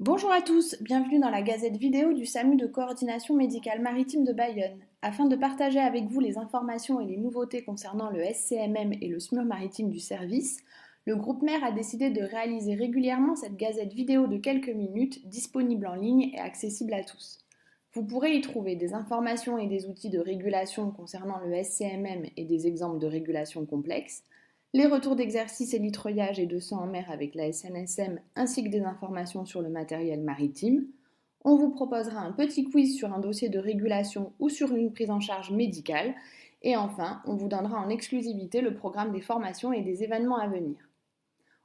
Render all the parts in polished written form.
Bonjour à tous, bienvenue dans la gazette vidéo du SAMU de coordination médicale maritime de Bayonne. Afin de partager avec vous les informations et les nouveautés concernant le SCMM et le SMUR maritime du service, le groupe mère a décidé de réaliser régulièrement cette gazette vidéo de quelques minutes, disponible en ligne et accessible à tous. Vous pourrez y trouver des informations et des outils de régulation concernant le SCMM et des exemples de régulation complexes, les retours d'exercice et litreuillage et de sang en mer avec la SNSM, ainsi que des informations sur le matériel maritime. On vous proposera un petit quiz sur un dossier de régulation ou sur une prise en charge médicale. Et enfin, on vous donnera en exclusivité le programme des formations et des événements à venir.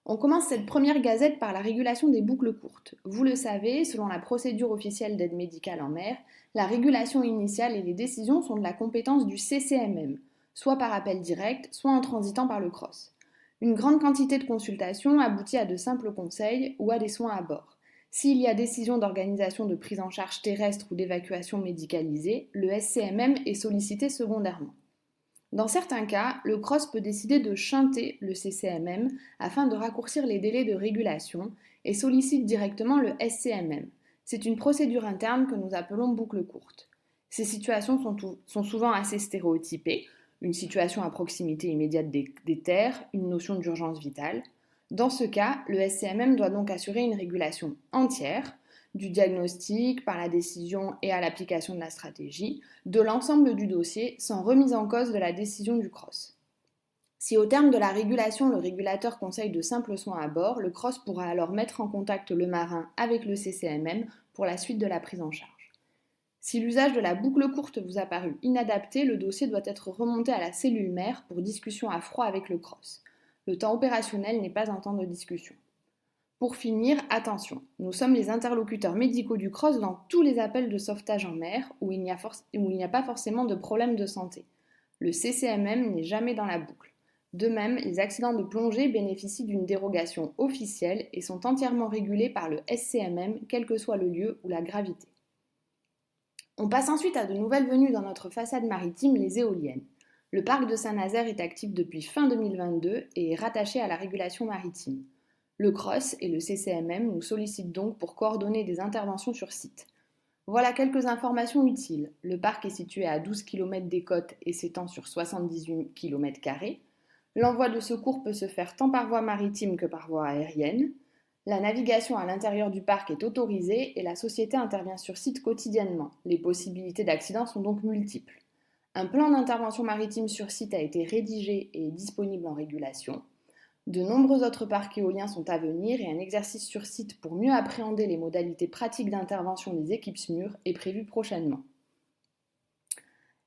On commence cette première gazette par la régulation des boucles courtes. Vous le savez, selon la procédure officielle d'aide médicale en mer, la régulation initiale et les décisions sont de la compétence du CCMM, soit par appel direct, soit en transitant par le CROSS. Une grande quantité de consultations aboutit à de simples conseils ou à des soins à bord. S'il y a décision d'organisation de prise en charge terrestre ou d'évacuation médicalisée, le SCMM est sollicité secondairement. Dans certains cas, le CROSS peut décider de shunter le CCMM afin de raccourcir les délais de régulation et sollicite directement le SCMM. C'est une procédure interne que nous appelons boucle courte. Ces situations sont souvent assez stéréotypées, une situation à proximité immédiate des terres, une notion d'urgence vitale. Dans ce cas, le SCMM doit donc assurer une régulation entière, du diagnostic, par la décision et à l'application de la stratégie, de l'ensemble du dossier sans remise en cause de la décision du CROSS. Si au terme de la régulation, le régulateur conseille de simples soins à bord, le CROSS pourra alors mettre en contact le marin avec le CCMM pour la suite de la prise en charge. Si l'usage de la boucle courte vous a paru inadapté, le dossier doit être remonté à la cellule mère pour discussion à froid avec le CROSS. Le temps opérationnel n'est pas un temps de discussion. Pour finir, attention, nous sommes les interlocuteurs médicaux du CROSS dans tous les appels de sauvetage en mer où il n'y a pas forcément de problème de santé. Le CCMM n'est jamais dans la boucle. De même, les accidents de plongée bénéficient d'une dérogation officielle et sont entièrement régulés par le SCMM, quel que soit le lieu ou la gravité. On passe ensuite à de nouvelles venues dans notre façade maritime, les éoliennes. Le parc de Saint-Nazaire est actif depuis fin 2022 et est rattaché à la régulation maritime. Le CROSS et le CCMM nous sollicitent donc pour coordonner des interventions sur site. Voilà quelques informations utiles. Le parc est situé à 12 km des côtes et s'étend sur 78 km². L'envoi de secours peut se faire tant par voie maritime que par voie aérienne. La navigation à l'intérieur du parc est autorisée et la société intervient sur site quotidiennement. Les possibilités d'accident sont donc multiples. Un plan d'intervention maritime sur site a été rédigé et est disponible en régulation. De nombreux autres parcs éoliens sont à venir et un exercice sur site pour mieux appréhender les modalités pratiques d'intervention des équipes SMUR est prévu prochainement.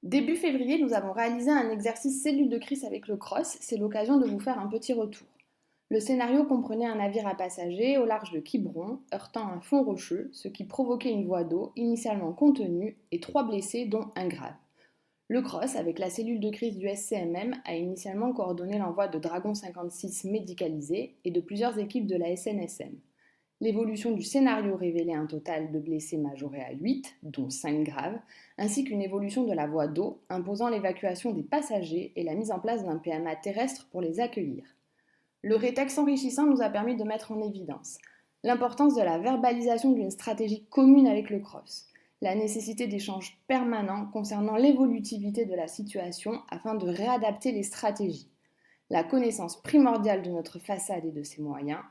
Début février, nous avons réalisé un exercice cellule de crise avec le CROSS. C'est l'occasion de vous faire un petit retour. Le scénario comprenait un navire à passagers au large de Quiberon, heurtant un fond rocheux, ce qui provoquait une voie d'eau initialement contenue et 3 blessés, dont un grave. Le CROSS, avec la cellule de crise du SCMM, a initialement coordonné l'envoi de Dragon 56 médicalisés et de plusieurs équipes de la SNSM. L'évolution du scénario révélait un total de blessés majorés à 8, dont 5 graves, ainsi qu'une évolution de la voie d'eau imposant l'évacuation des passagers et la mise en place d'un PMA terrestre pour les accueillir. Le rétexte enrichissant nous a permis de mettre en évidence l'importance de la verbalisation d'une stratégie commune avec le CROSS, la nécessité d'échanges permanents concernant l'évolutivité de la situation afin de réadapter les stratégies, la connaissance primordiale de notre façade et de ses moyens,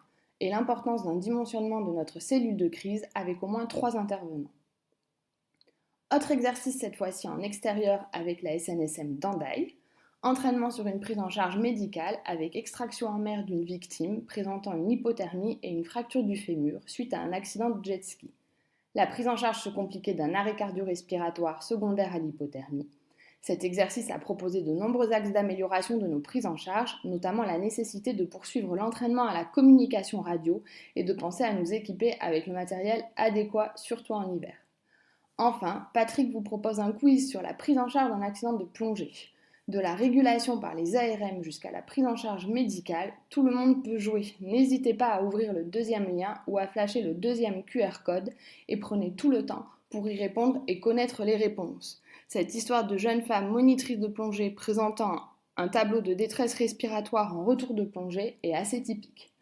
et l'importance d'un dimensionnement de notre cellule de crise avec au moins 3 intervenants. Autre exercice cette fois-ci en extérieur avec la SNSM d'Andaille. Entraînement sur une prise en charge médicale avec extraction en mer d'une victime présentant une hypothermie et une fracture du fémur suite à un accident de jet ski. La prise en charge se compliquait d'un arrêt cardio-respiratoire secondaire à l'hypothermie. Cet exercice a proposé de nombreux axes d'amélioration de nos prises en charge, notamment la nécessité de poursuivre l'entraînement à la communication radio et de penser à nous équiper avec le matériel adéquat, surtout en hiver. Enfin, Patrick vous propose un quiz sur la prise en charge d'un accident de plongée. De la régulation par les ARM jusqu'à la prise en charge médicale, tout le monde peut jouer. N'hésitez pas à ouvrir le deuxième lien ou à flasher le deuxième QR code et prenez tout le temps pour y répondre et connaître les réponses. Cette histoire de jeune femme monitrice de plongée présentant un tableau de détresse respiratoire en retour de plongée est assez typique.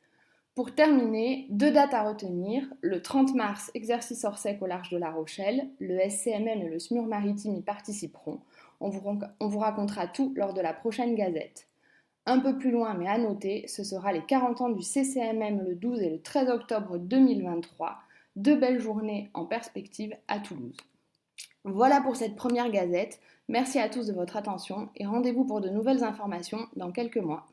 Pour terminer, 2 dates à retenir. Le 30 mars, exercice hors sec au large de La Rochelle. Le SCMM et le SMUR maritime y participeront. On vous racontera tout lors de la prochaine gazette. Un peu plus loin, mais à noter, ce sera les 40 ans du CCMM le 12 et le 13 octobre 2023. 2 belles journées en perspective à Toulouse. Voilà pour cette première gazette. Merci à tous de votre attention et rendez-vous pour de nouvelles informations dans quelques mois.